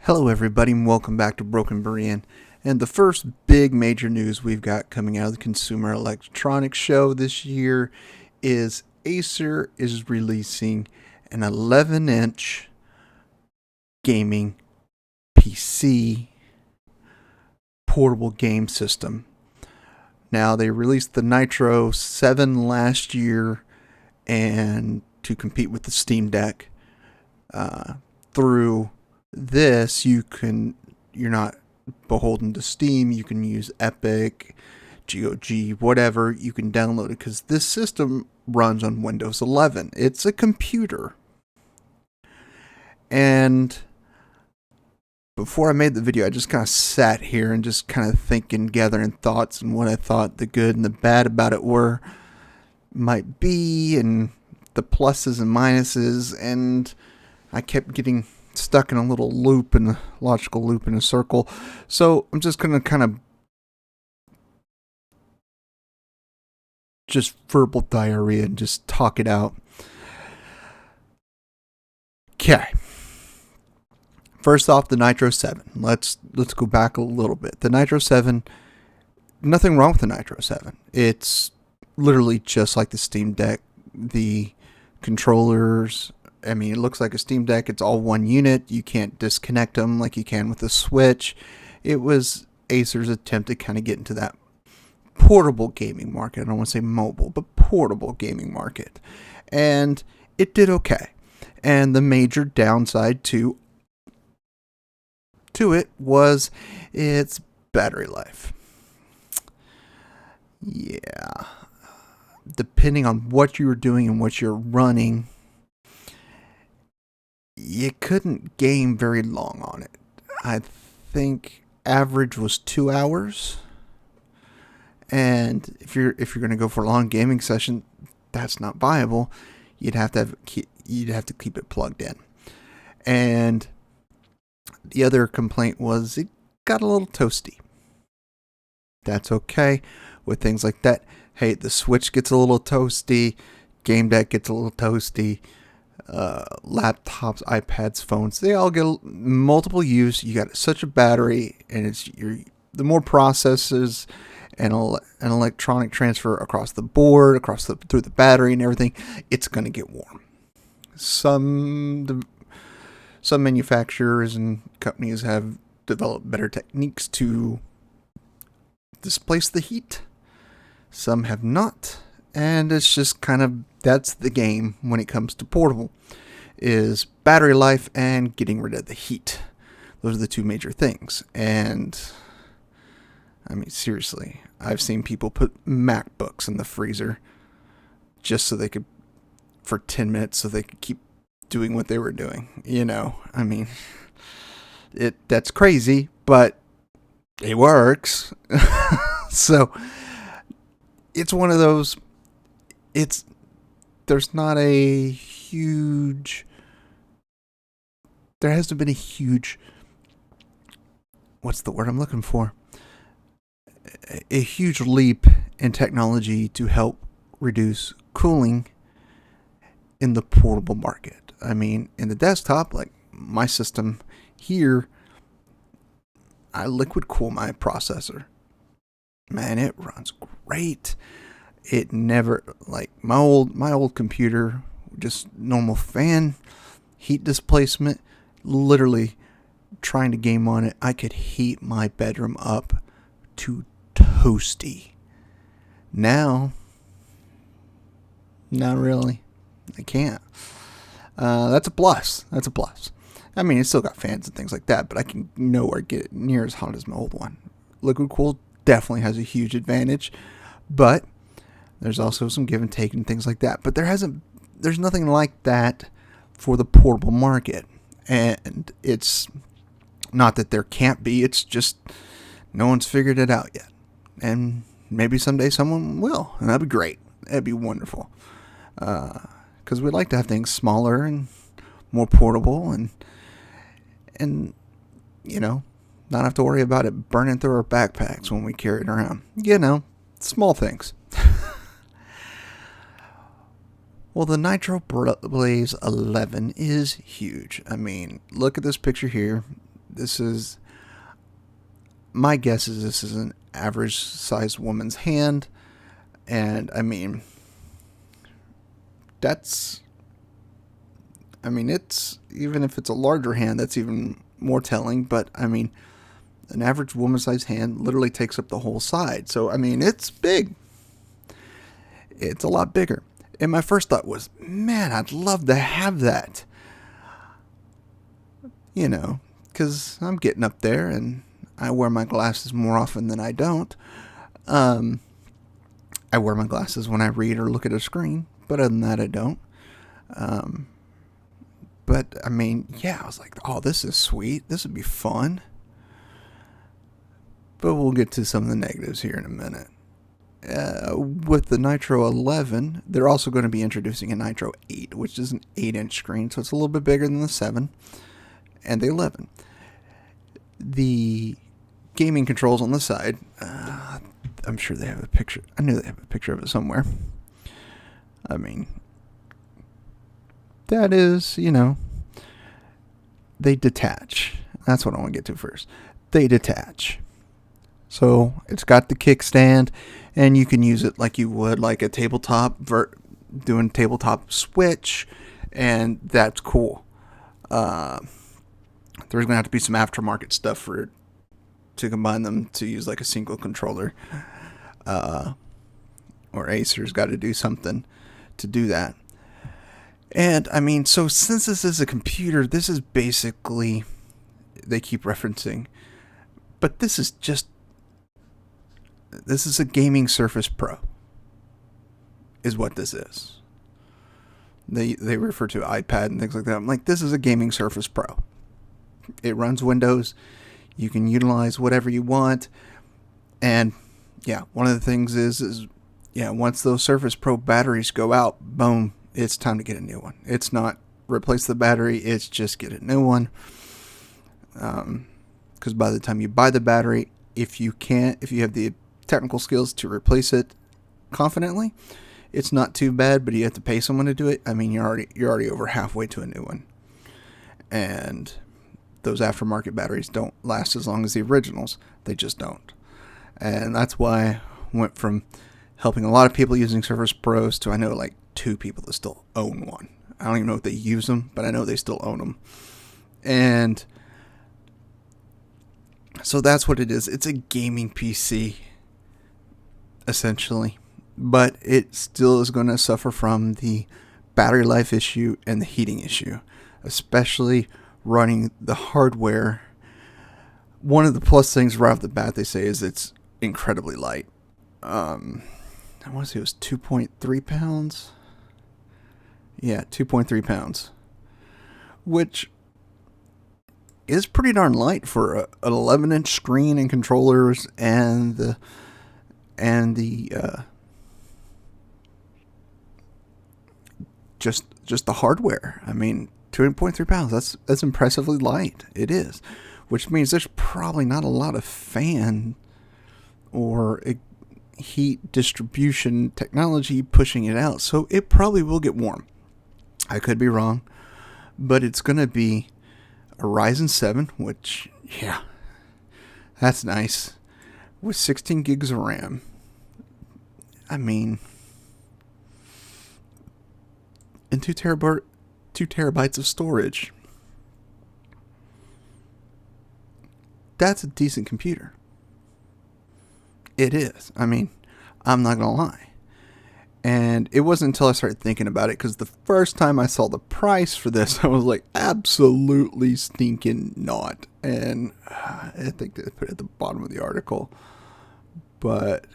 Hello everybody and welcome back to Broken Berean. And the first big major news we've got coming out of the Consumer Electronics Show this year is Acer is releasing an 11-inch gaming PC portable game system. Now they released the Nitro 7 last year and to compete with the Steam Deck through this you're not beholden to Steam. You can use Epic, GOG, whatever. You can download it because this system runs on Windows 11. It's a computer. And before I made the video, I just kind of sat here and just kind of thinking, gathering thoughts and what I thought the good and the bad about it might be, and the pluses and minuses, and I kept getting stuck in a little loop, in a logical loop in a circle. So I'm just going to kind of just verbal diarrhea and just talk it out. Okay. First off, the Nitro 7. Let's go back a little bit. The Nitro 7, nothing wrong with the Nitro 7. It's literally just like the Steam Deck. The controllers, I mean, it looks like a Steam Deck. It's all one unit. You can't disconnect them like you can with the Switch. It was Acer's attempt to kind of get into that portable gaming market. I don't want to say mobile, but portable gaming market. And it did okay. And the major downside to it was its battery life. Yeah. Depending on what you were doing and what you're running, you couldn't game very long on it. I think average was 2 hours. And if you're going to go for a long gaming session, that's not viable. You'd have to keep it plugged in. And the other complaint was it got a little toasty. That's okay with things like that. Hey, the Switch gets a little toasty, Game Deck gets a little toasty. Laptops, iPads, phones, they all get multiple use. You got such a battery, and the more processes and an electronic transfer across the board, through the battery and everything, it's going to get warm. Some manufacturers and companies have developed better techniques to displace the heat. Some have not, and it's just kind of, that's the game when it comes to portable, is battery life and getting rid of the heat. Those are the two major things. And I mean, seriously, I've seen people put MacBooks in the freezer just so they could, for 10 minutes, so they could keep doing what they were doing. I mean, that's crazy, but it works. So it's one of those, there hasn't been a huge, what's the word I'm looking for? A huge leap in technology to help reduce cooling in the portable market. I mean, in the desktop, like my system here, I liquid cool my processor. Man, it runs great. It never, like my old computer, just normal fan, heat displacement, literally trying to game on it, I could heat my bedroom up to toasty. Now, not really. I can't. That's a plus. I mean, it's still got fans and things like that, but I can nowhere get it near as hot as my old one. Liquid cool definitely has a huge advantage, but there's also some give and take and things like that. But there's nothing like that for the portable market. And it's not that there can't be, it's just no one's figured it out yet. And maybe someday someone will, and that'd be great. That'd be wonderful. Because we like to have things smaller and more portable and not have to worry about it burning through our backpacks when we carry it around. Small things. Well, the Nitro Blaze 11 is huge. I mean, look at this picture here. This is, my guess is this is an average sized woman's hand. And I mean, it's, even if it's a larger hand, that's even more telling. But I mean, an average woman sized hand literally takes up the whole side. So, I mean, it's big. It's a lot bigger. And my first thought was, man, I'd love to have that. You know, because I'm getting up there and I wear my glasses more often than I don't. I wear my glasses when I read or look at a screen, but other than that, I don't. But I mean, yeah, I was like, oh, this is sweet. This would be fun. But we'll get to some of the negatives here in a minute. With the Nitro 11, they're also going to be introducing a Nitro 8, which is an 8-inch screen, so it's a little bit bigger than the 7 and the 11. The gaming controls on the side, I'm sure they have a picture. I knew they have a picture of it somewhere. I mean, that is, they detach. That's what I want to get to first. They detach. So it's got the kickstand, and you can use it like you would like a tabletop, doing tabletop switch, and that's cool. There's going to have to be some aftermarket stuff to combine them to use like a single controller. Or Acer's got to do something to do that. And I mean, so since this is a computer, this is basically, they keep referencing, but this is a gaming Surface Pro, is what this is. They refer to iPad and things like that. I'm like, this is a gaming Surface Pro. It runs Windows. You can utilize whatever you want. And yeah, one of the things is once those Surface Pro batteries go out, boom, it's time to get a new one. It's not replace the battery, it's just get a new one. Because by the time you buy the battery, if you have the technical skills to replace it confidently, it's not too bad, but you have to pay someone to do it. I mean, you're already over halfway to a new one. And those aftermarket batteries don't last as long as the originals. They just don't. And that's why I went from helping a lot of people using Surface Pros to I know like 2 people that still own one. I don't even know if they use them, but I know they still own them. And so that's what it is. It's a gaming PC, essentially. But it still is going to suffer from the battery life issue and the heating issue, especially running the hardware. One of the plus things right off the bat they say is it's incredibly light. I want to say it was 2.3 pounds. Yeah, 2.3 pounds. Which is pretty darn light for an 11-inch screen and controllers and the just the hardware. I mean, 2.3 pounds. That's impressively light. It is, which means there's probably not a lot of fan or heat distribution technology pushing it out. So it probably will get warm. I could be wrong, but it's going to be a Ryzen 7, which, yeah, that's nice, with 16 gigs of RAM. I mean, and 2 terabytes of storage. That's a decent computer. It is. I mean, I'm not going to lie. And it wasn't until I started thinking about it, because the first time I saw the price for this, I was like, absolutely stinking not. And I think they put it at the bottom of the article. But,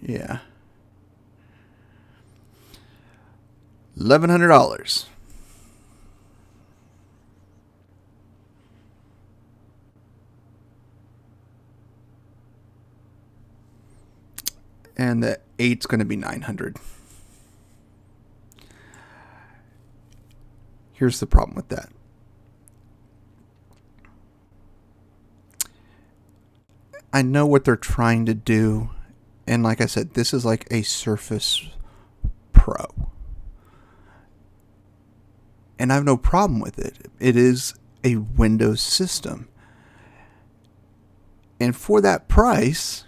yeah. $1,100. And the 8's going to be $900. Here's the problem with that. I know what they're trying to do. And like I said, this is like a Surface Pro. And I have no problem with it. It is a Windows system. And for that price,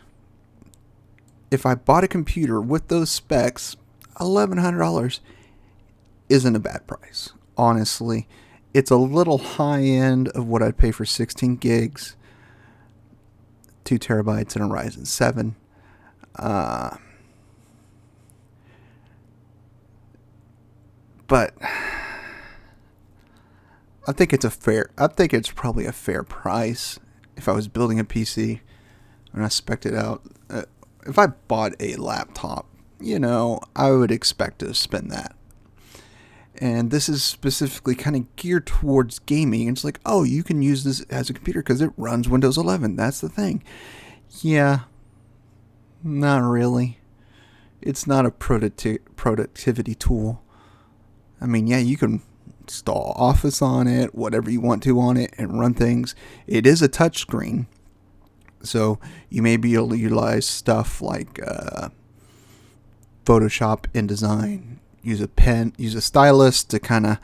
if I bought a computer with those specs, $1,100 isn't a bad price. Honestly, it's a little high end of what I'd pay for 16 gigs, 2 terabytes, and a Ryzen 7. But I think it's probably a fair price if I was building a PC and I spec'd it out. If I bought a laptop, I would expect to spend that. And this is specifically kind of geared towards gaming. It's like, oh, you can use this as a computer because it runs Windows 11. That's the thing. Yeah, not really. It's not a productivity tool. I mean, yeah, you can install Office on it, whatever you want to on it, and run things. It is a touchscreen, so you may be able to utilize stuff like Photoshop, InDesign, use a pen, use a stylus to kind of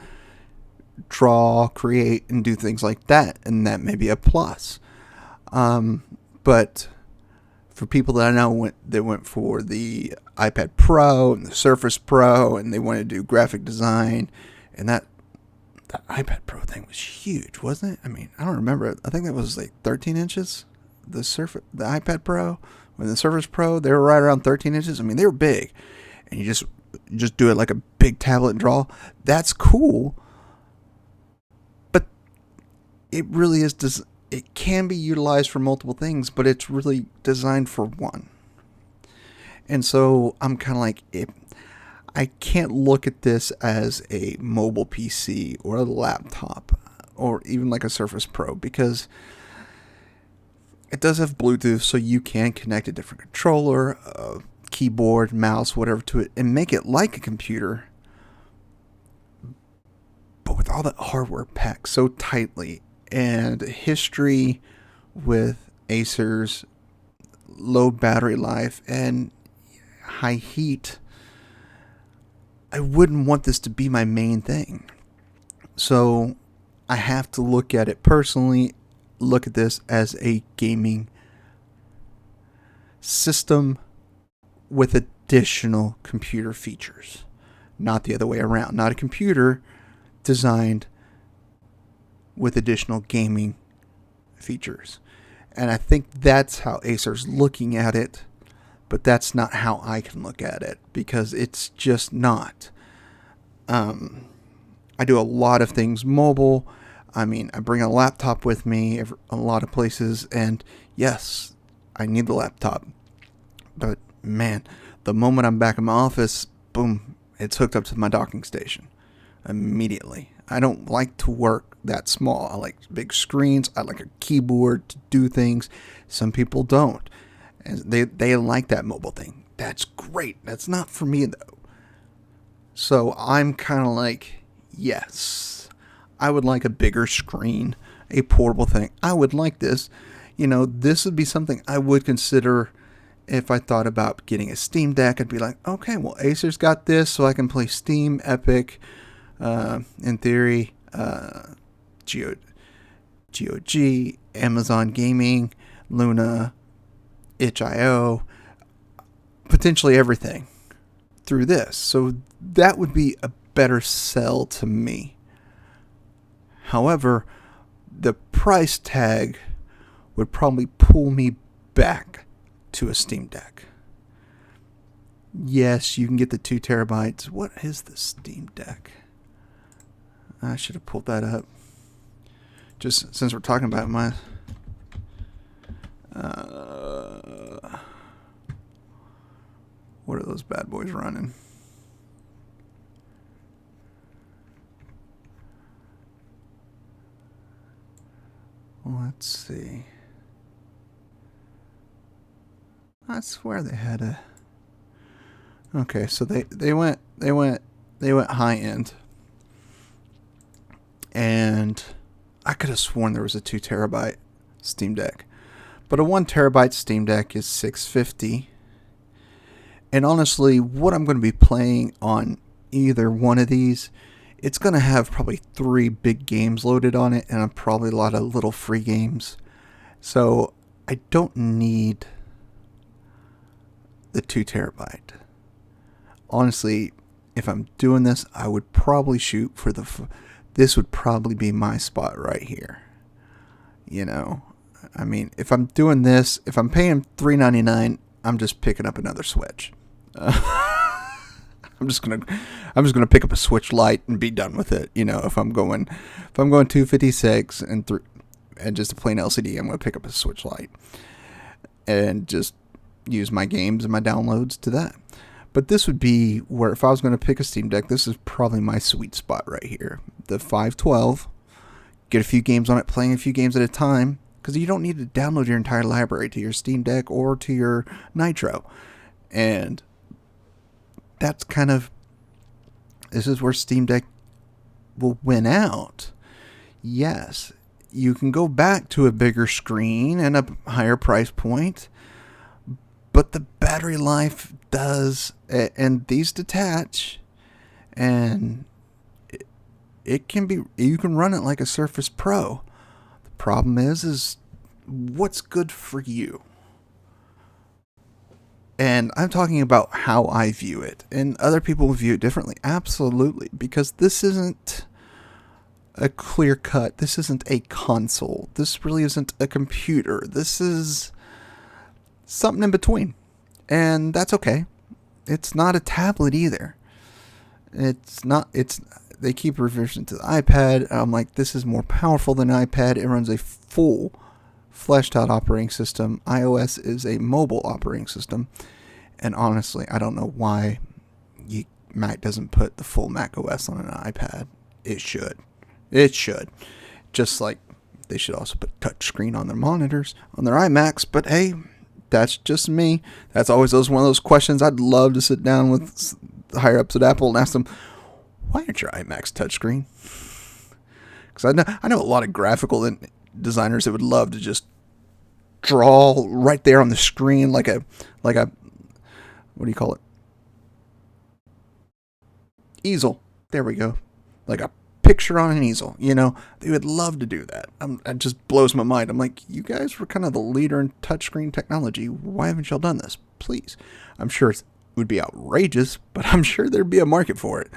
draw, create, and do things like that, and that may be a plus. But for people that I know that went for the iPad Pro and the Surface Pro, and they wanted to do graphic design, and that iPad Pro thing was huge, wasn't it? I mean, I don't remember. I think that was like 13 inches. The iPad Pro, when the Surface Pro, they were right around 13 inches. I mean, they were big, and you just do it like a big tablet and draw. That's cool, but it really is. It can be utilized for multiple things, but it's really designed for one. And so I'm kind of like, I can't look at this as a mobile PC or a laptop or even like a Surface Pro, because it does have Bluetooth, so you can connect a different controller, keyboard, mouse, whatever to it, and make it like a computer, but with all that hardware packed so tightly, and history with Acer's low battery life and high heat, I wouldn't want this to be my main thing. So I have to look at it personally, look at this as a gaming system with additional computer features, not the other way around. Not a computer designed with additional gaming features. And I think that's how Acer's looking at it, but that's not how I can look at it, because it's just not. I do a lot of things mobile. I mean, I bring a laptop with me a lot of places, and yes, I need the laptop. But man, the moment I'm back in my office, boom, it's hooked up to my docking station immediately. I don't like to work that small. I like big screens. I like a keyboard to do things. Some people don't. And they like that mobile thing. That's great. That's not for me, though. So I'm kind of like, yes, I would like a bigger screen, a portable thing. I would like this. This would be something I would consider if I thought about getting a Steam Deck. I'd be like, okay, well, Acer's got this, so I can play Steam, Epic, in theory, GOG, Amazon Gaming, Luna, itch.io, potentially everything through this. So that would be a better sell to me. However, the price tag would probably pull me back to a Steam Deck. Yes, you can get the 2 terabytes. What is the Steam Deck? I should have pulled that up. Just since we're talking about my... what are those bad boys running? Let's see. I swear they had a... Okay, so they went high end. And I could have sworn there was a 2 terabyte Steam Deck. But a 1 terabyte Steam Deck is $650. And honestly, what I'm going to be playing on either one of these it's going to have probably 3 big games loaded on it and probably a lot of little free games. So I don't need the 2 terabyte. Honestly, if I'm doing this, I would probably shoot for this would probably be my spot right here. You know, I mean, if I'm doing this, if I'm paying $399, I'm just picking up another Switch. I'm just gonna pick up a Switch Lite and be done with it. You know, if I'm going 256 and just a plain LCD, I'm gonna pick up a Switch Lite and just use my games and my downloads to that. But this would be where, if I was going to pick a Steam Deck, this is probably my sweet spot right here. The 512, get a few games on it, playing a few games at a time, because you don't need to download your entire library to your Steam Deck or to your Nitro. And that's kind of, this is where Steam Deck will win out. Yes, you can go back to a bigger screen and a higher price point, but the battery life does, and these detach, and it can be, you can run it like a Surface Pro. The problem is what's good for you. And I'm talking about how I view it, and other people view it differently. Absolutely, because this isn't a clear cut. This isn't a console. This really isn't a computer. This is something in between. And that's okay. It's not a tablet either. They keep reverting to the iPad. I'm like, this is more powerful than an iPad. It runs a full fleshed out operating system. iOS is a mobile operating system. And honestly, I don't know why Mac doesn't put the full Mac OS on an iPad. It should. Just like they should also put touchscreen on their monitors, on their iMacs. But hey, that's just me. That's always one of those questions I'd love to sit down with the higher ups at Apple and ask them, why aren't your iMacs touchscreen? Because I know a lot of graphical designers that would love to just draw right there on the screen like a what do you call it? Easel. There we go. Like a picture on an easel. You know, they would love to do that. It just blows my mind. I'm like, you guys were kind of the leader in touchscreen technology. Why haven't y'all done this? Please. I'm sure it would be outrageous, but I'm sure there'd be a market for it.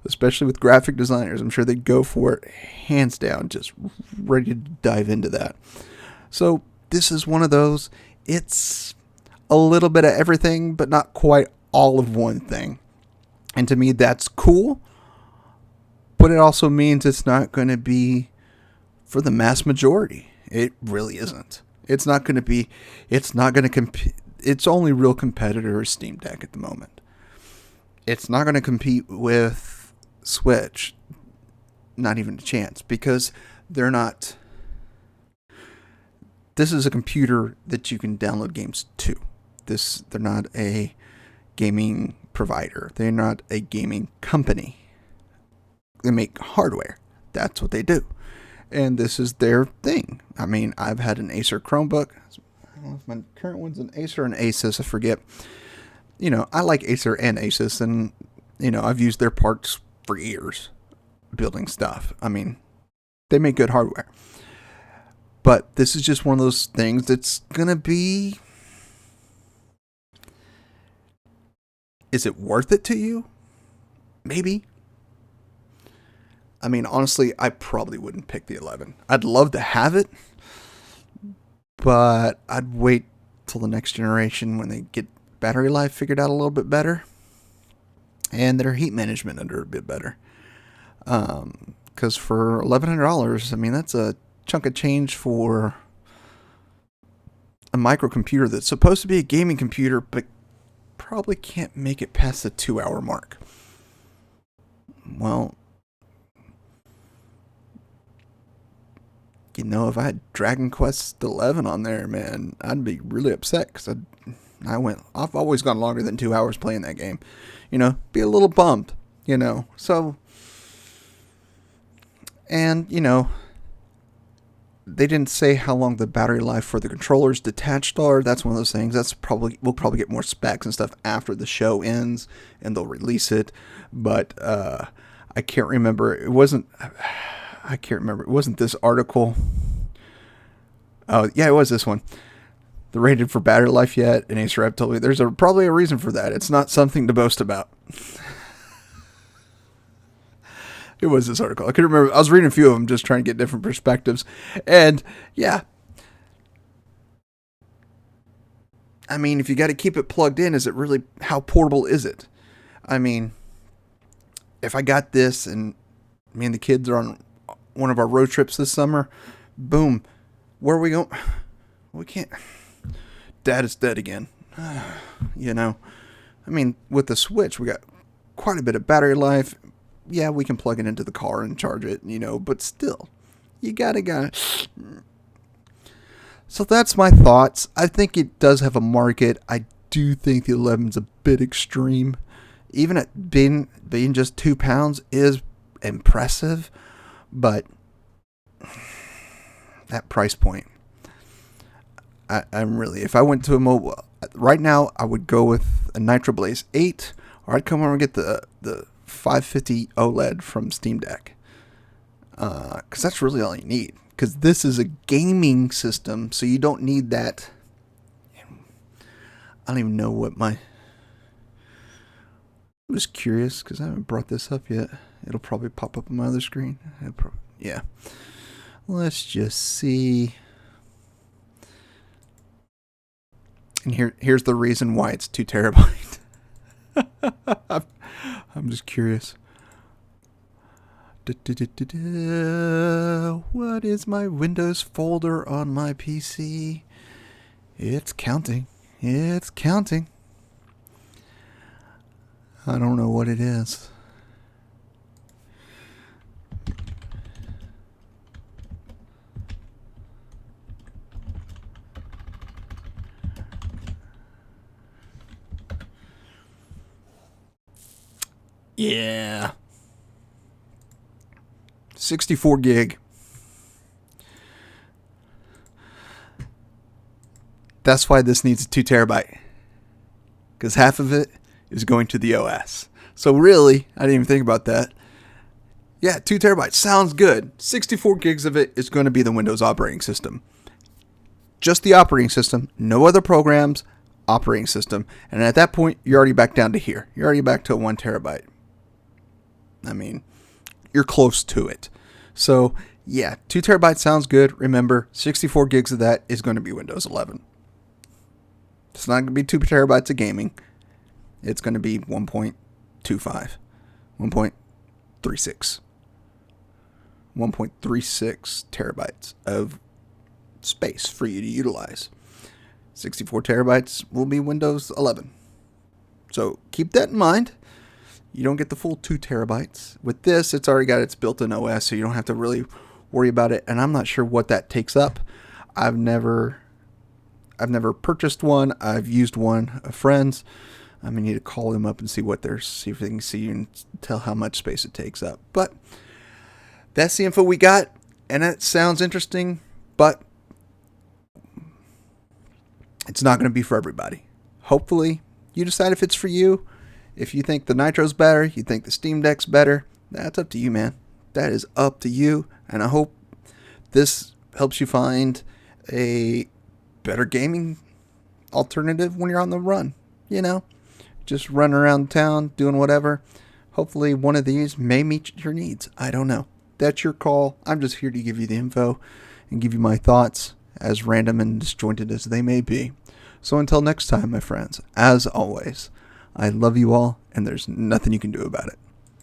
Especially with graphic designers. I'm sure they'd go for it hands down, just ready to dive into that. So this is one of those. It's a little bit of everything, but not quite all of one thing. And to me, that's cool. But it also means it's not going to be for the mass majority. It really isn't. It's not going to compete. Its only real competitor is Steam Deck at the moment. It's not going to compete with Switch. Not even a chance, because they're not. This is a computer that you can download games to. They're not a gaming provider. They're not a gaming company. They make hardware. That's what they do. And this is their thing. I mean, I've had an Acer Chromebook. I don't know if my current one's an Acer or an Asus. I forget. You know, I like Acer and Asus. And, you know, I've used their parts for years building stuff. I mean, they make good hardware. But this is just one of those things that's going to be... Is it worth it to you? Maybe. I mean, honestly, I probably wouldn't pick the 11. I'd love to have it, but I'd wait till the next generation when they get battery life figured out a little bit better and their heat management under a bit better. Because for $1,100, I mean, that's a chunk of change for a microcomputer that's supposed to be a gaming computer, but probably can't make it past the 2-hour mark. Well, you know, if I had Dragon Quest XI on there, man, I'd be really upset, because I've always gone longer than 2 hours playing that game. You know, be a little bummed, you know. So, and, you know, they didn't say how long the battery life for the controllers detached are. That's one of those things. We'll probably get more specs and stuff after the show ends, and they'll release it. But I can't remember. It wasn't. I can't remember. It wasn't this article. Oh yeah, it was this one. The rated for battery life yet, and Acer rep told me there's probably a reason for that. It's not something to boast about. It was this article. I couldn't remember. I was reading a few of them, just trying to get different perspectives, and yeah. I mean, if you got to keep it plugged in, is it really, how portable is it? I mean, if I got this and me and the kids are on one of our road trips this summer, boom, where are we going? We can't. Dad is dead again. You know, I mean, with the Switch, we got quite a bit of battery life. Yeah, we can plug it into the car and charge it, you know, but still, you gotta. So that's my thoughts. I think it does have a market. I do think the 11's a bit extreme. Even at being just £2 is impressive, but that price point, I'm really, if I went to a mobile right now, I would go with a Nitro Blaze 8, or I'd come over and get the 550 OLED from Steam Deck, because that's really all you need. Because this is a gaming system, so you don't need that. I don't even know what I'm just curious, because I haven't brought this up yet. It'll probably pop up on my other screen. Yeah. Let's just see. And here's the reason why it's 2 terabyte. I'm just curious. What is my Windows folder on my PC? It's counting. It's counting. I don't know what it is. Yeah. 64 gig. That's why this needs a 2 terabyte. Because half of it is going to the OS. So really, I didn't even think about that. Yeah, 2 terabytes sounds good. 64 gigs of it is going to be the Windows operating system. Just the operating system, no other programs, operating system. And at that point, you're already back down to here. You're already back to a 1 terabyte. I mean, you're close to it. So, yeah, 2 terabytes sounds good. Remember, 64 gigs of that is going to be Windows 11. It's not going to be 2 terabytes of gaming. It's going to be 1.25, 1.36, 1.36 terabytes of space for you to utilize. 64 terabytes will be Windows 11. So keep that in mind. You don't get the full 2 terabytes. With this, it's already got its built-in OS, so you don't have to really worry about it. And I'm not sure what that takes up. I've never purchased one. I've used one of friends. I need to call them up and see what see if they can see and tell how much space it takes up. But that's the info we got, and it sounds interesting, but it's not going to be for everybody. Hopefully, you decide if it's for you. If you think the Nitro's better, you think the Steam Deck's better, that's up to you, man. That is up to you, and I hope this helps you find a better gaming alternative when you're on the run. You know, just running around town, doing whatever. Hopefully one of these may meet your needs. I don't know. That's your call. I'm just here to give you the info and give you my thoughts, as random and disjointed as they may be. So until next time, my friends, as always, I love you all, and there's nothing you can do about it.